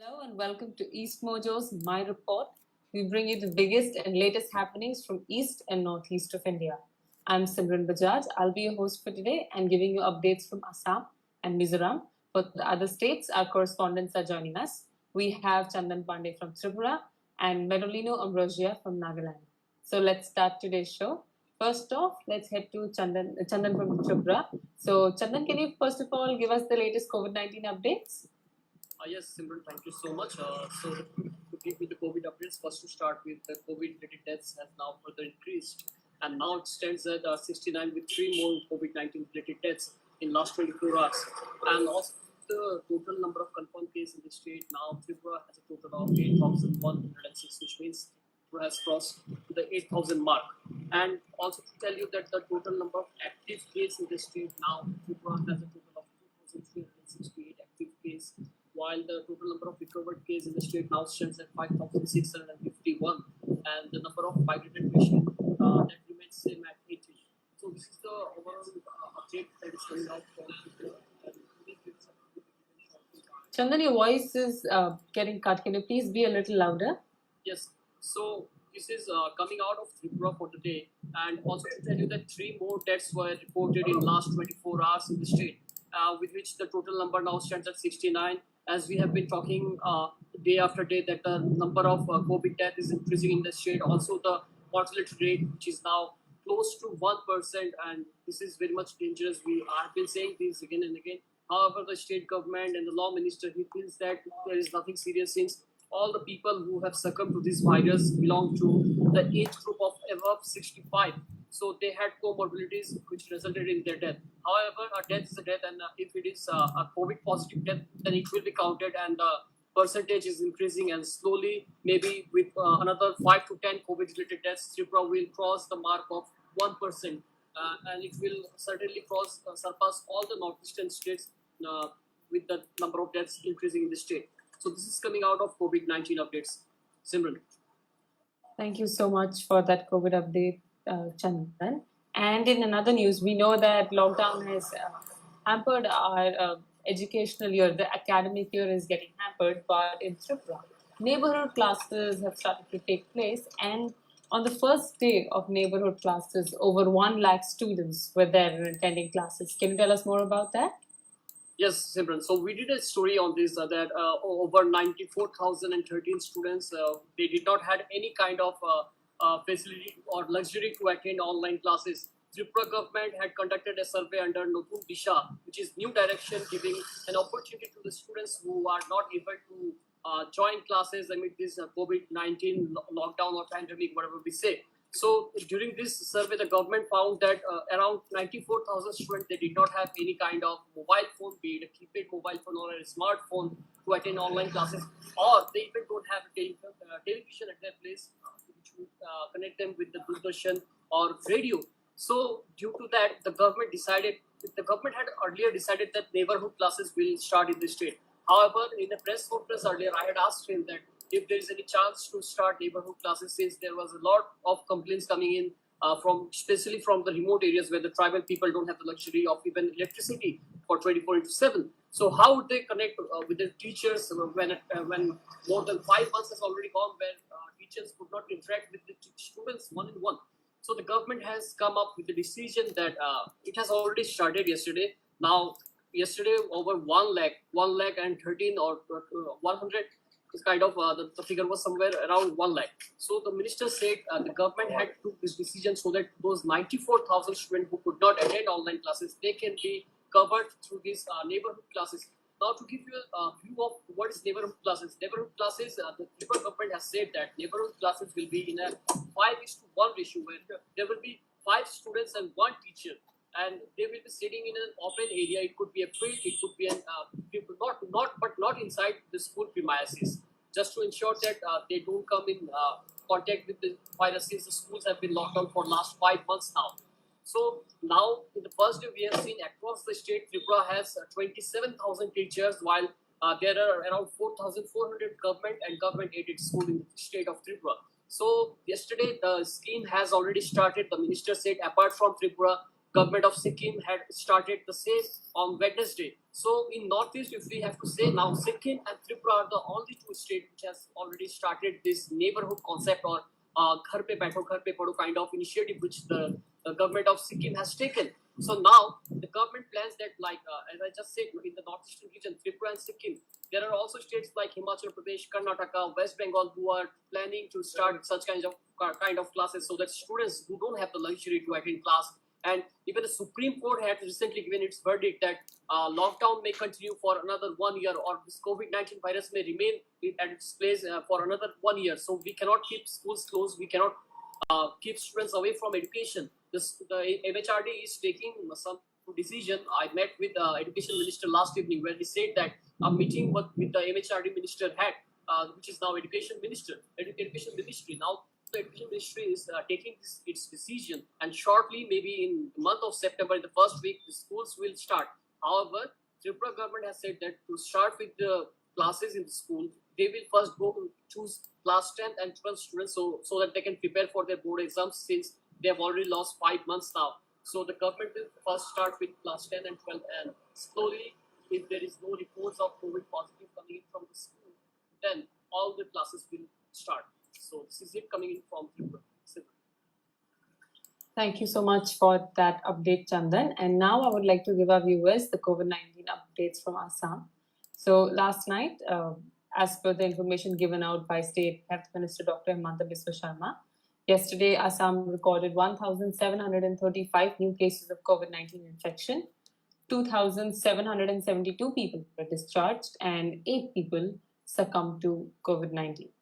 Hello and welcome to EastMojo's My Report. We bring you the biggest and latest happenings from East and Northeast of India. I'm Simran Bajaj. I'll be your host for today and giving you updates from Assam and Mizoram. For the other states, our correspondents are joining us. We have Chandan Pandey from Tripura and Merolino Ambrosia from Nagaland. So let's start today's show. First off, let's head to Chandan from Tripura. So Chandan, can you first of all give us the latest COVID-19 updates? Yes, Simran, thank you so much. To give me the COVID updates, first to start with the COVID-related deaths has now further increased, and now it stands at 69 with 3 more COVID-19 related deaths in last 24 hours. And also the total number of confirmed cases in the state now, Tripura has a total of 8,106, which means Tripura has crossed the 8,000 mark. And also to tell you that the total number of active cases in the state now, Tripura has a total of 2,368 active cases, while the total number of recovered cases in the state now stands at 5,651, and the number of migrated patients that remains same at 80. So this is the overall update that is coming out from Chandan, your voice is getting cut. Can you please be a little louder? Yes. So this is coming out of Tripura for the day, and also to tell you that 3 more deaths were reported in last 24 hours in the state, with which the total number now stands at 69. As we have been talking day after day that the number of COVID death is increasing in the state. Also the mortality rate, which is now close to 1%, and this is very much dangerous. We have been saying this again and again. However, the state government and the law minister, he feels that there is nothing serious since all the people who have succumbed to this virus belong to the age group of above 65. So they had comorbidities which resulted in their death. However, a death is a death, and if it is a COVID positive death, then it will be counted, and the percentage is increasing. And slowly, maybe with another 5 to 10 COVID related deaths, Tripura will cross the mark of 1%, and it will certainly surpass all the northeastern states with the number of deaths increasing in the state. So this is coming out of COVID-19 updates. Simran. Thank you so much for that COVID update, Chandan. And in another news, we know that lockdown has hampered our educational year. The academic year is getting hampered, but in Tripura, neighborhood classes have started to take place. And on the first day of neighborhood classes, over 1 lakh students were there attending classes. Can you tell us more about that? Yes, Simran. So we did a story on this that over 94,013 students, they did not had any kind of facility or luxury to attend online classes. Tripura government had conducted a survey under Notun Disha, which is new direction, giving an opportunity to the students who are not able to join classes amid this COVID-19 lockdown or pandemic, whatever we say. So during this survey, the government found that around 94,000 students, they did not have any kind of mobile phone, be it a keypad mobile phone or a smartphone to attend online classes, or they even don't have a television at their place which would connect them with the Doordarshan or radio. So due to that, the government had earlier decided that neighborhood classes will start in the state. However, in a press conference earlier, I had asked him that if there is any chance to start neighborhood classes, since there was a lot of complaints coming in especially from the remote areas where the tribal people don't have the luxury of even electricity for 24/7. So how would they connect with the teachers when more than 5 months has already gone, where teachers could not interact with the students one-on-one? So the government has come up with the decision that it has already started yesterday. Now, yesterday over 1 lakh and 13 or 100 is kind of the figure was somewhere around 1 lakh. So the minister said the government had took this decision so that those 94,000 students who could not attend online classes, they can be covered through these neighborhood classes. Now, to give you a view of what is neighborhood classes, the Tripura government has said that neighborhood classes will be in a 5:1 ratio, where there will be 5 students and 1 teacher, and they will be sitting in an open area. It could be a field, it could be an not inside the school premises, just to ensure that they don't come in contact with the viruses. The schools have been locked down for last 5 months now. So now, in the first day, we have seen across the state, Tripura has 27,000 teachers, while there are around 4,400 government and government-aided schools in the state of Tripura. So yesterday, the scheme has already started. The minister said, apart from Tripura, government of Sikkim had started the same on Wednesday. So in Northeast, if we have to say now, Sikkim and Tripura are the only two states which has already started this neighborhood concept or ghar pe baitho, ghar pe padho kind of initiative which the government of Sikkim has taken. So now the government plans that, like as I just said, in the northeastern region, Tripura and Sikkim, there are also states like Himachal Pradesh, Karnataka, West Bengal who are planning to start such kind of classes so that students who don't have the luxury to attend class. And even the Supreme Court had recently given its verdict that lockdown may continue for another 1 year, or this COVID-19 virus may remain at its place for another 1 year. So we cannot keep schools closed. We cannot keep students away from education. The MHRD is taking some decision. I met with the education minister last evening where he said that a meeting with the MHRD minister had, which is now education ministry. Now the education ministry is taking its decision, and shortly, maybe in the month of September, in the first week, the schools will start. However, Tripura government has said that to start with the classes in the school, they will first go to choose class 10 and 12 students so that they can prepare for their board exams, since they have already lost 5 months now. So the government will first start with class 10 and 12, and slowly, if there is no reports of COVID positive coming in from the school, then all the classes will start. So this is it coming in from Tripura. Thank you so much for that update, Chandan. And now I would like to give our viewers the COVID-19 updates from Assam. So last night, as per the information given out by State Health Minister Dr. Himanta Biswa Sharma, yesterday Assam recorded 1,735 new cases of COVID-19 infection. 2,772 people were discharged and 8 people succumbed to COVID-19.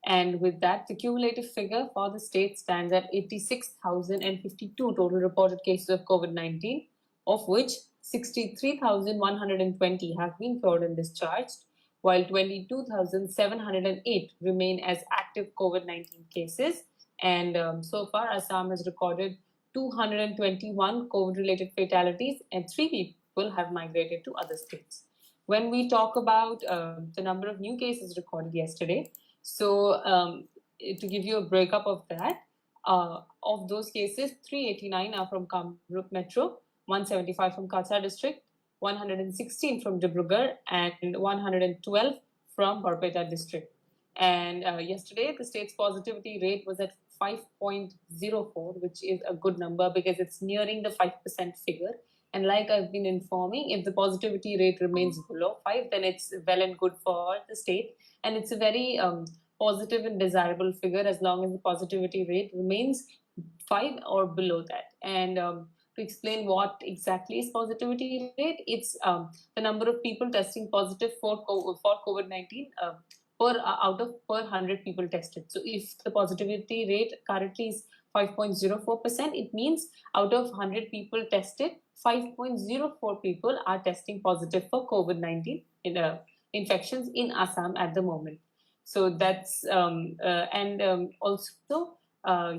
And with that, the cumulative figure for the state stands at 86,052 total reported cases of COVID-19, of which 63,120 have been cured and discharged, while 22,708 remain as active COVID-19 cases. And so far, Assam has recorded 221 COVID-related fatalities, and 3 people have migrated to other states. When we talk about the number of new cases recorded yesterday, so to give you a breakup of that, of those cases, 389 are from Kamrup Metro, 175 from Katsa district, 116 from Dibrugarh, and 112 from Barpeta district. And yesterday, the state's positivity rate was at 5.04, which is a good number because it's nearing the 5% figure. And like I've been informing, if the positivity rate remains below 5, then it's well and good for the state. And it's a very positive and desirable figure as long as the positivity rate remains 5 or below that. And to explain what exactly is positivity rate, it's the number of people testing positive for COVID-19 out of per 100 people tested. So if the positivity rate currently is 5.04%, it means out of 100 people tested, 5.04 people are testing positive for COVID-19 infections in Assam at the moment. So that's also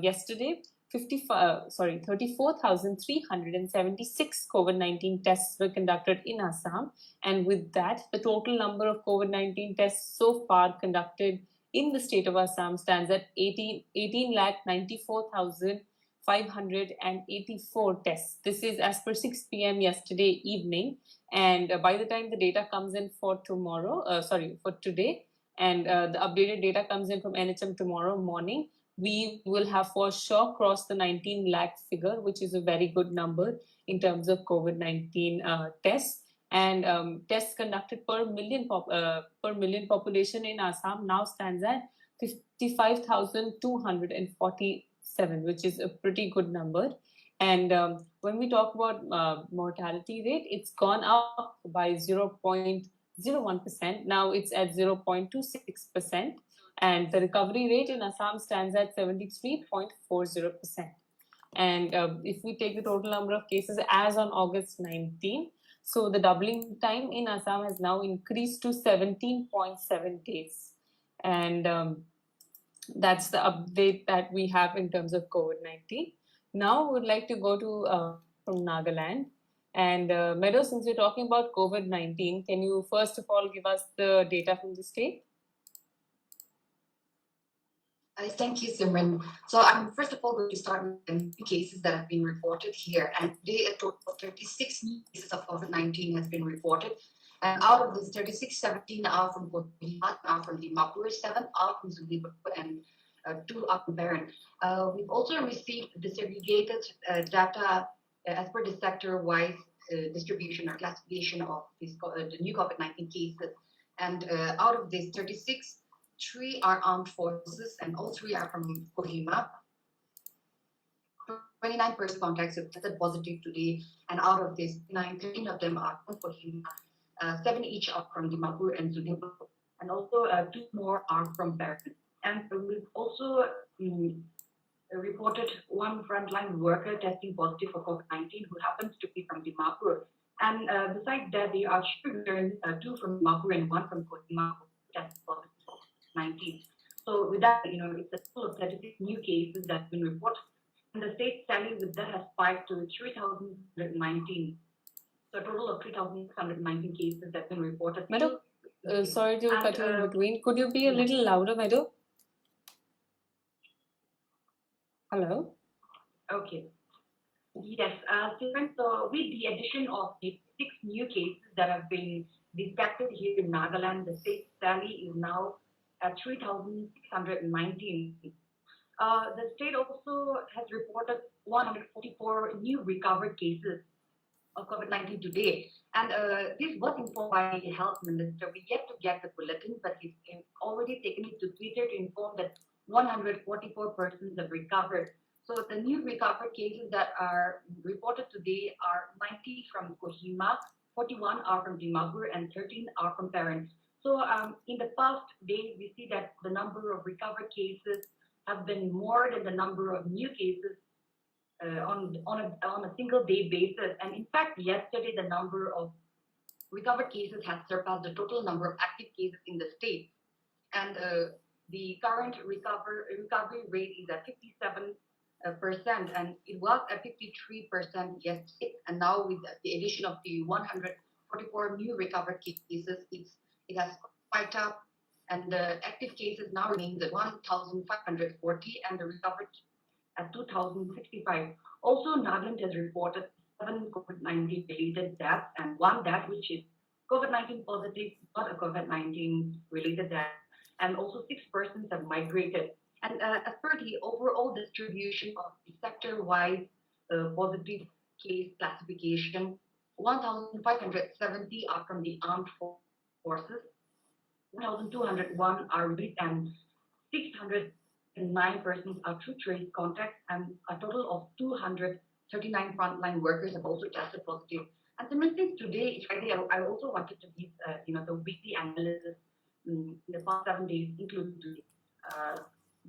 yesterday 34,376 COVID-19 tests were conducted in Assam, and with that, the total number of COVID-19 tests so far conducted in the state of Assam stands at 18,94,584 tests. This is as per 6 p.m. yesterday evening, and by the time the data comes in for today, and the updated data comes in from NHM tomorrow morning, we will have for sure crossed the 19 lakh figure, which is a very good number in terms of COVID-19 tests. And tests conducted per million population in Assam now stands at 55,247, which is a pretty good number. And when we talk about mortality rate, it's gone up by 0.01%. Now it's at 0.26%. And the recovery rate in Assam stands at 73.40%. And if we take the total number of cases as on August 19, so the doubling time in Assam has now increased to 17.7 days. And that's the update that we have in terms of COVID-19. Now we would like to go to from Nagaland. And Meadow, since we're talking about COVID-19, can you first of all give us the data from the state? Thank you, Simran. So I'm first of all going to start with the new cases that have been reported here. And today, a total of 36 new cases of COVID-19 has been reported. And out of this 36, 17 are from Kohima, are from Dimapur, 7 are from Zunibur, and 2 are from Baran. We've also received disaggregated data as per the sector-wise distribution or classification of the new COVID-19 cases. And out of these 36, 3 are armed forces, and all 3 are from Kohima. 29 person contacts have tested positive today, and out of these 13 of them are from Kohima. 7 each are from Dimapur and Zunibur, and also 2 more are from Baran. And we've also reported 1 frontline worker testing positive for COVID-19 who happens to be from Dimapur. And besides that, there are 2 from Dimapur and 1 from Kohima who tested positive for COVID-19. So with that, it's a total of 36 new cases that have been reported. And the state tally with that has spiked to 3,119. So a total of 3,619 cases that have been reported. Madam, sorry to cut you in between. Could you be a little louder, Madam? Hello? Okay. Yes, so with the addition of the 6 new cases that have been detected here in Nagaland, the state tally is now at 3,619. The state also has reported 144 new recovered cases of COVID-19 today. And this was informed by the health minister. We yet to get the bulletin, but he's already taken it to Twitter to inform that 144 persons have recovered. So the new recovered cases that are reported today are 90 from Kohima, 41 are from Dimapur, and 13 are from Baran. So in the past days, we see that the number of recovered cases have been more than the number of new cases on a single day basis. And in fact, yesterday, the number of recovered cases has surpassed the total number of active cases in the state. And the current recovery rate is at 57%, and it was at 53% yesterday. And now with the addition of the 144 new recovered cases, it has spiked up, and the active cases now remains at 1,540, and the recovered at 2,065. Also, Nagaland has reported 7 COVID-19 related deaths and 1 death which is COVID-19 positive, not a COVID-19 related death. And also 6 persons have migrated. And as per the overall distribution of the sector-wide positive case classification, 1,570 are from the armed forces, 1,201 are relief, and 609 persons are through trace contacts, and a total of 239 frontline workers have also tested positive. And so since today is Friday, I also wanted to give the weekly analysis in the past 7 days, including today.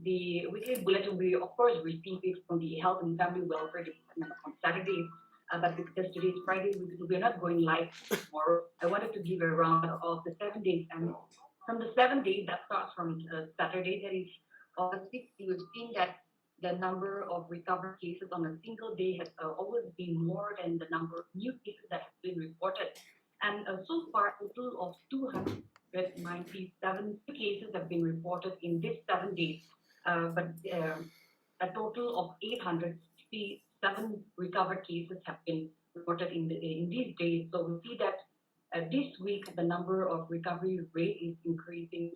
The weekly bulletin, we of course receive it from the Health and Family Welfare Department on Saturdays, but because today is Friday, we're not going live tomorrow. I wanted to give a round of the 7 days, and from the 7 days that starts from Saturday, that is August 6th, we've seen that the number of recovered cases on a single day has always been more than the number of new cases that have been reported. And so far, a total of 297 cases have been reported in these 7 days, but a total of 867 recovered cases have been reported in these days. So we see that this week, the number of recovery rate is increasing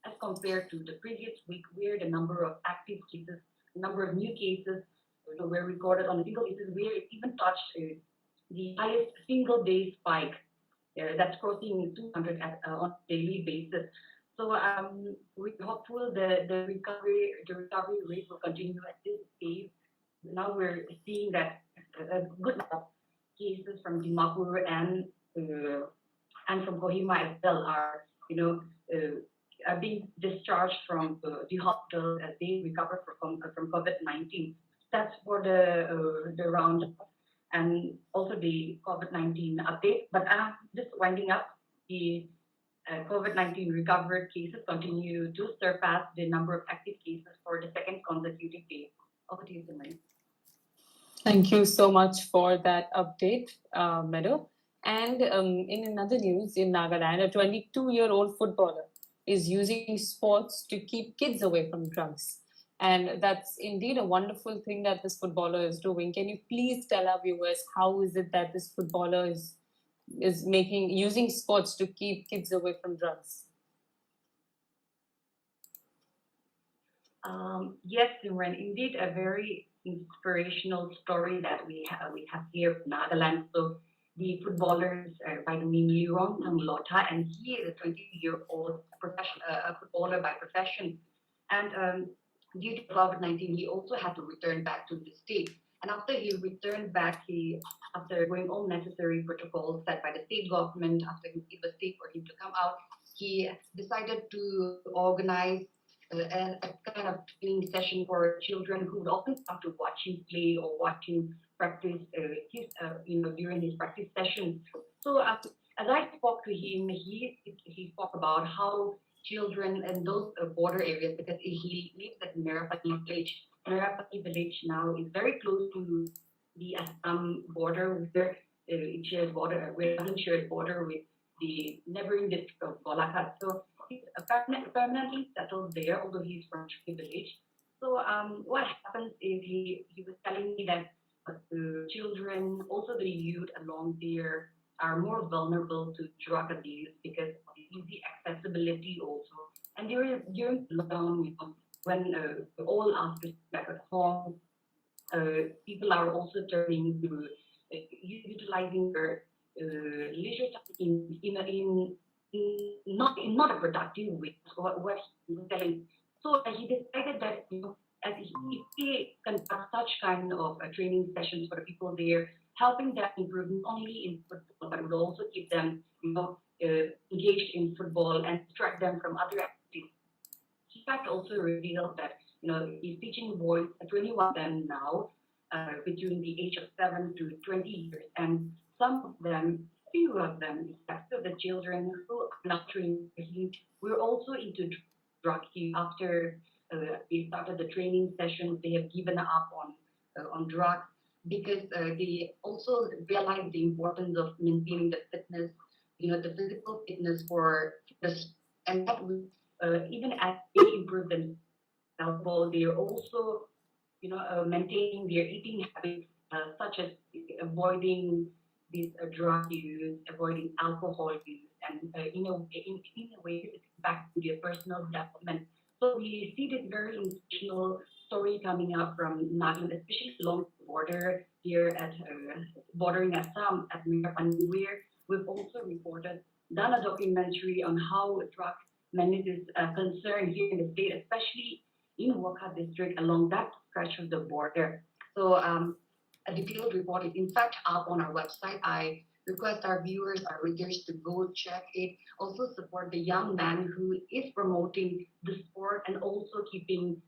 as compared to the previous week, where the number of active cases, the number of new cases were recorded on a single basis, where it even touched the highest single day spike that's crossing 200 on a daily basis. So we're hopeful the recovery rate will continue at this pace. Now we're seeing that a good number of cases from Dimapur and from Kohima as well are being discharged from the hospital as they recover from COVID-19. That's for the roundup and also the COVID-19 update. But just winding up, the COVID-19 recovered cases continue to surpass the number of active cases for the second consecutive day. Over to you, Simran. Thank you so much for that update, Meadow. And in another news, in Nagaland, a 22-year-old footballer is using sports to keep kids away from drugs. And that's indeed a wonderful thing that this footballer is doing. Can you please tell our viewers how is it that this footballer is making using sports to keep kids away from drugs? Yes, Simran, indeed a very inspirational story that we have here from Nagaland. So the footballer is by the name Lirong Lota, and he is a 20-year-old footballer by profession. And due to COVID-19, he also had to return back to the state. And after he returned back, after going all necessary protocols set by the state government, after it was safe for him to come out, he decided to organize a kind of training session for children who would often come to watch him play or watch him practice during his practice sessions. So as I spoke to him, he spoke about how children in those border areas, because he lives at Merapati village. Merapati village now is very close to the Assam border, where it shares border, where it doesn't share border with the neighboring district of Golaghat. So he's permanently settled there, although he's from Chukki village. So what happens is he was telling me that the children, also the youth along there, are more vulnerable to drug abuse because of the easy accessibility also. And during lockdown, when all asked to back at home, people are also turning to utilizing their leisure time in not a productive way. What he was telling. So he decided that as if he conduct such kind of training sessions for the people there, helping them improve not only in football but would also keep them engaged in football and distract them from other activities. He fact also revealed that he's teaching boys, 21 of them now, between the age of 7 to 20 years, and few of them, especially the children who are not trained, we're also into drug use. After they started the training sessions, they have given up on drugs because they also realize the importance of maintaining the fitness, the physical fitness for this, and that will, even as they improve themselves, they are also maintaining their eating habits, such as avoiding this drug use, avoiding alcohol use, and in a way, it's back to their personal development. So we see this very inspirational story coming up from Nagaland, especially along the border here at bordering Assam at Mirapani, where we've also done a documentary on how drug menace is concerned here in the state, especially in Wakha district along that stretch of the border. So a detailed report is in fact up on our website. I request our viewers, our readers to go check it. Also support the young man who is promoting the sport and also keeping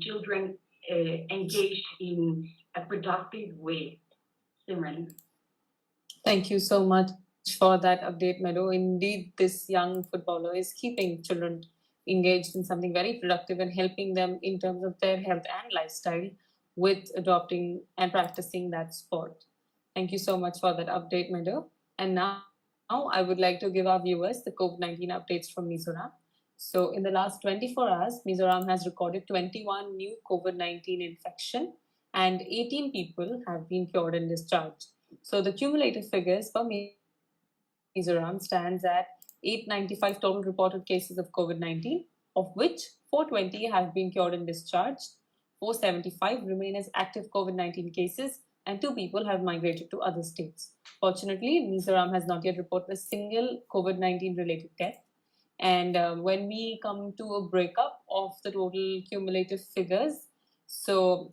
children engaged in a productive way. Simran. Thank you so much for that update, Meadow. Indeed, this young footballer is keeping children engaged in something very productive and helping them in terms of their health and lifestyle with adopting and practicing that sport. Thank you so much for that update, Meadow. And now I would like to give our viewers the COVID-19 updates from Mizoram. So in the last 24 hours, Mizoram has recorded 21 new COVID-19 infection and 18 people have been cured and discharged. So the cumulative figures for Mizoram stands at 895 total reported cases of COVID-19, of which 420 have been cured and discharged, 475 remain as active COVID-19 cases, and 2 people have migrated to other states. Fortunately, Mizoram has not yet reported a single COVID-19 related death. And when we come to a breakup of the total cumulative figures, so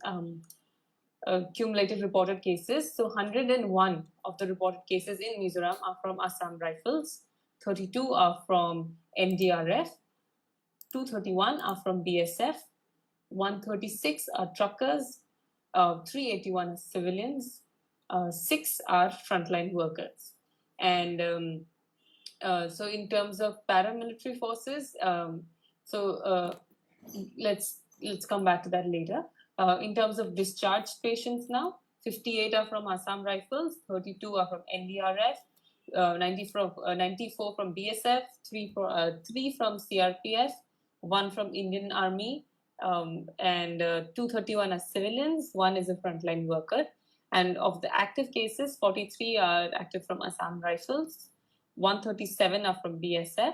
cumulative reported cases, so 101 of the reported cases in Mizoram are from Assam Rifles, 32 are from NDRF, 231 are from BSF, 136 are truckers, 381 are civilians, 6 are frontline workers. And so in terms of paramilitary forces, let's come back to that later. In terms of discharged patients now, 58 are from Assam Rifles, 32 are from NDRF, 94 from BSF, 3 from CRPF, 1 from Indian Army, and 231 are civilians, 1 is a frontline worker. And of the active cases, 43 are active from Assam Rifles, 137 are from BSF,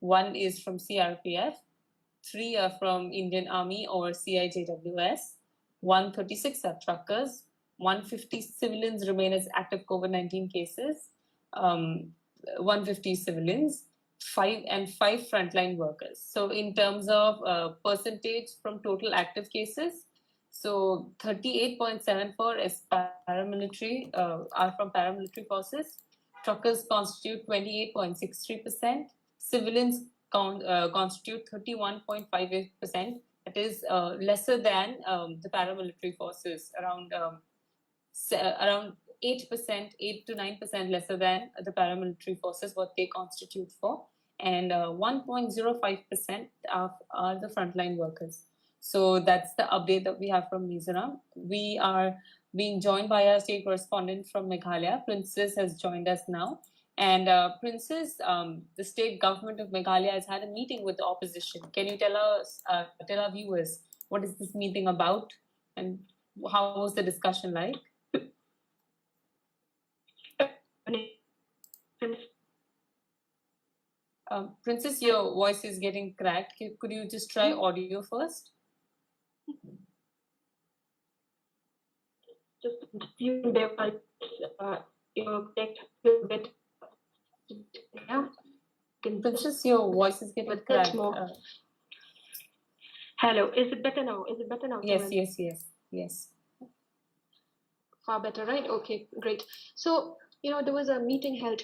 1 is from CRPF, 3 are from Indian Army or CIJWS, 136 are truckers, 150 civilians remain as active COVID-19 cases, 150 civilians, 5 frontline workers. So in terms of percentage from total active cases, so 38.74 is paramilitary, are from paramilitary forces. Truckers constitute 28.63%. Civilians constitute 31.58%. That is lesser than the paramilitary forces, around 8%, 8 to 9% lesser than the paramilitary forces, what they constitute for, and 1.05% are the frontline workers. So that's the update that we have from Mizoram. We are being joined by our state correspondent from Meghalaya. Princess has joined us now. And Princess, the state government of Meghalaya has had a meeting with the opposition. Can you tell us, tell our viewers, what is this meeting about, and how was the discussion like? Princess, your voice is getting cracked. Could you just try audio first? Just assume there was text a bit. Yeah. Princess, your voice is getting cracked. Hello, is it better now? Is it better now? Yes, yes. Far better, right? Okay, great. So, there was a meeting held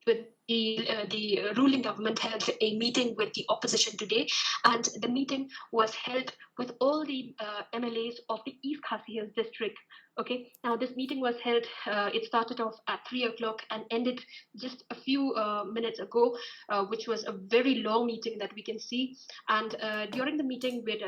with the ruling government held a meeting with the opposition today, and the meeting was held with all the MLAs of the East Khasi district. Okay, now this meeting was held, it started off at 3 o'clock and ended just a few minutes ago, which was a very long meeting that we can see. And during the meeting, we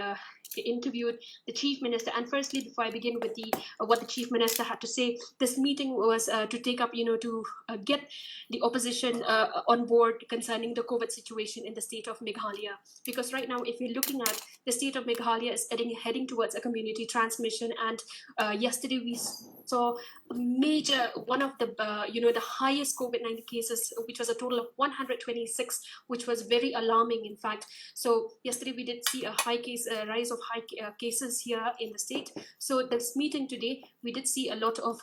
interviewed the chief minister. And firstly, before I begin with what the chief minister had to say, this meeting was to take up, to get the opposition on board concerning the COVID situation in the state of Meghalaya. Because right now, if you're looking at the state of Meghalaya is heading towards a community transmission, and yesterday we saw a major, one of the the highest COVID-19 cases, which was a total of 126, which was very alarming, in fact. So yesterday we did see a rise of high cases here in the state. So this meeting today, we did see a lot of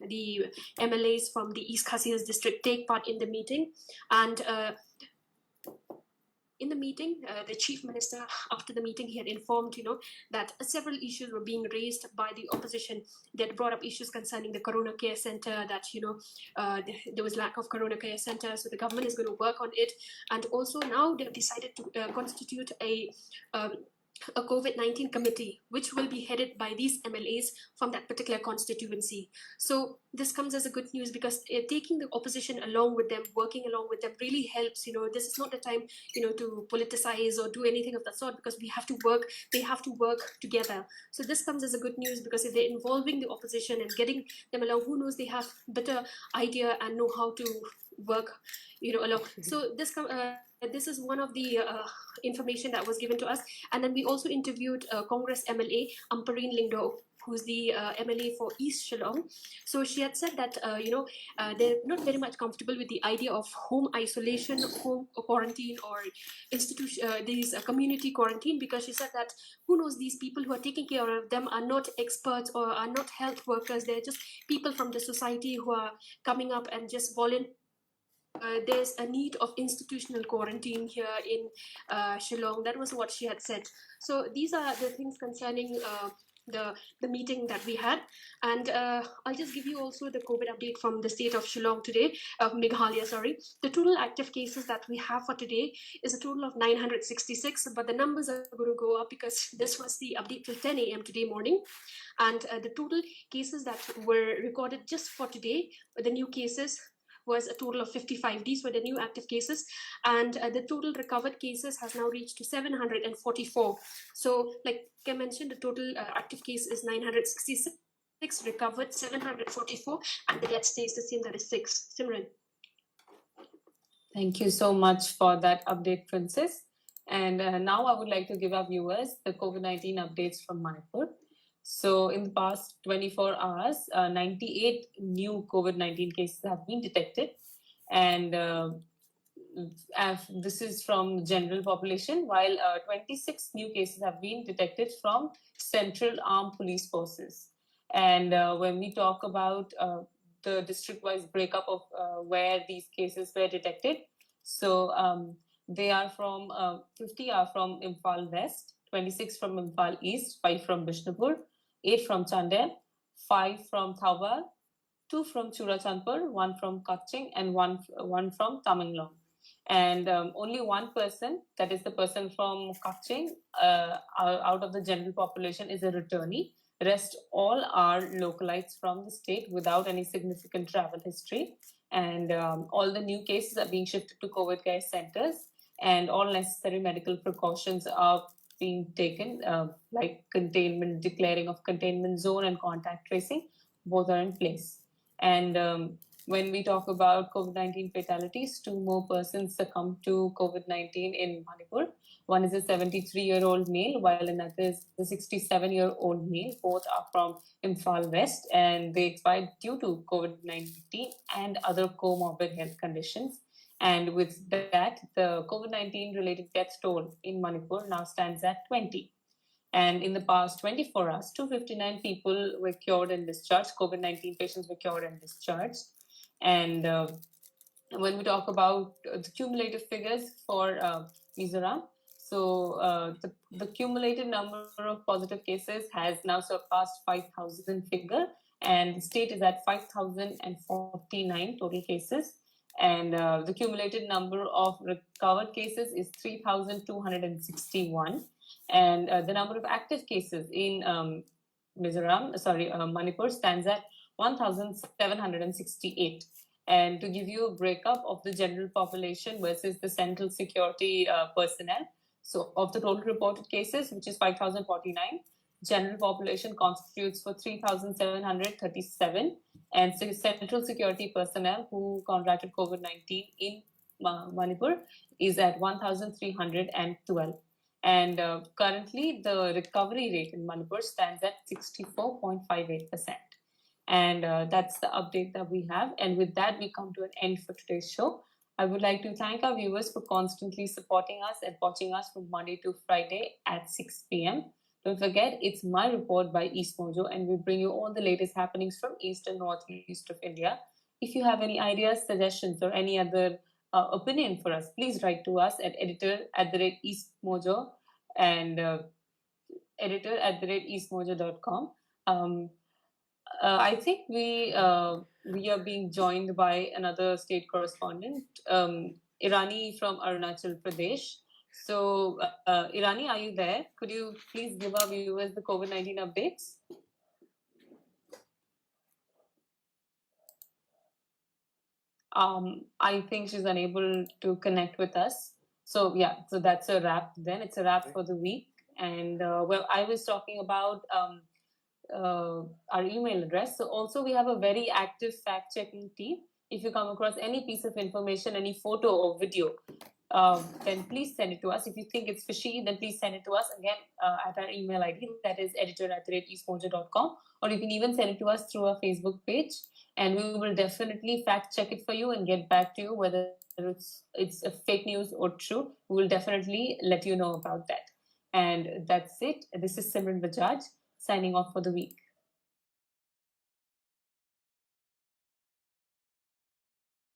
the MLAs from the East Khasi district take part in the meeting. And in the meeting, the chief minister, after the meeting, he had informed, that several issues were being raised by the opposition. They had brought up issues concerning the Corona Care Center, that, there was lack of Corona Care Center, so the government is going to work on it. And also now they've decided to constitute a COVID-19 committee, which will be headed by these MLAs from that particular constituency. So this comes as a good news, because taking the opposition along with them, working along with them, really helps. This is not the time, to politicize or do anything of that sort, because we have to work, they have to work together. So this comes as a good news, because if they're involving the opposition and getting them along, who knows, they have better idea and know how to work, along. So this is one of the information that was given to us. And then we also interviewed Congress MLA Ampareen Lingdo, who's the MLA for East Shillong. So she had said that, they're not very much comfortable with the idea of home isolation, home quarantine, or community quarantine, because she said that, who knows, these people who are taking care of them are not experts or are not health workers. They're just people from the society who are coming up and just volunteering. There's a need of institutional quarantine here in Shillong. That was what she had said. So these are the things concerning the meeting that we had. And I'll just give you also the COVID update from the state of Shillong today, of Meghalaya, sorry. The total active cases that we have for today is a total of 966, but the numbers are going to go up, because this was the update till 10 a.m. today morning. And the total cases that were recorded just for today, the new cases, was a total of 55. These were the new active cases, and the total recovered cases has now reached to 744. So like I mentioned, the total active case is 966, recovered 744, and the death stays the same, that is 6. Simran. Thank you so much for that update, Princess. And now I would like to give our viewers the COVID-19 updates from Manipur. So in the past 24 hours, 98 new COVID-19 cases have been detected. And this is from general population, while 26 new cases have been detected from Central Armed Police Forces. And when we talk about the district-wise breakup of where these cases were detected, so they are from 50 are from Imphal West, 26 from Imphal East, 5 from Bishnupur, 8 from Chandel, 5 from Thawbal, 2 from Churachandpur, 1 from Kaching, and one from Tamenglong. And only one person, that is the person from Kaching, out of the general population, is a returnee. Rest all are localites from the state without any significant travel history. And all the new cases are being shifted to COVID care centers, and all necessary medical precautions are being taken, like containment, declaring of containment zone and contact tracing, both are in place. And when we talk about COVID-19 fatalities, 2 more persons succumbed to COVID-19 in Manipur. One is a 73-year-old male, while another is a 67-year-old male. Both are from Imphal West, and they expired due to COVID-19 and other comorbid health conditions. And with that, the COVID-19 related death toll in Manipur now stands at 20. And in the past 24 hours, 259 people were cured and discharged. COVID-19 patients were cured and discharged. And when we talk about the cumulative figures for Mizoram, so the cumulative number of positive cases has now surpassed 5,000 figure, and the state is at 5,049 total cases. And the cumulative number of recovered cases is 3,261. And the number of active cases in Manipur stands at 1,768. And to give you a breakup of the general population versus the central security personnel, so of the total reported cases, which is 5,049, general population constitutes for 3,737, and central security personnel who contracted COVID-19 in Manipur is at 1,312. And currently, the recovery rate in Manipur stands at 64.58%. And that's the update that we have. And with that, we come to an end for today's show. I would like to thank our viewers for constantly supporting us and watching us from Monday to Friday at 6 p.m. Don't forget, it's My Report by EastMojo, and we bring you all the latest happenings from East and Northeast of India. If you have any ideas, suggestions, or any other opinion for us, please write to us at editor@EastMojo and editor@EastMojo.com. I think we are being joined by another state correspondent, Irani from Arunachal Pradesh. So, Irani, are you there? Could you please give our viewers the COVID-19 updates? I think she's unable to connect with us. So yeah, so that's a wrap then. It's a wrap for the week. And well, I was talking about our email address. So also we have a very active fact-checking team. If you come across any piece of information, any photo or video, then please send it to us. If you think it's fishy, then please send it to us again at our email ID, that is editor@eastmojo.com, or you can even send it to us through our Facebook page, and we will definitely fact check it for you and get back to you whether it's a fake news or true. We will definitely let you know about that. And that's it. This is Simran Bajaj signing off for the week.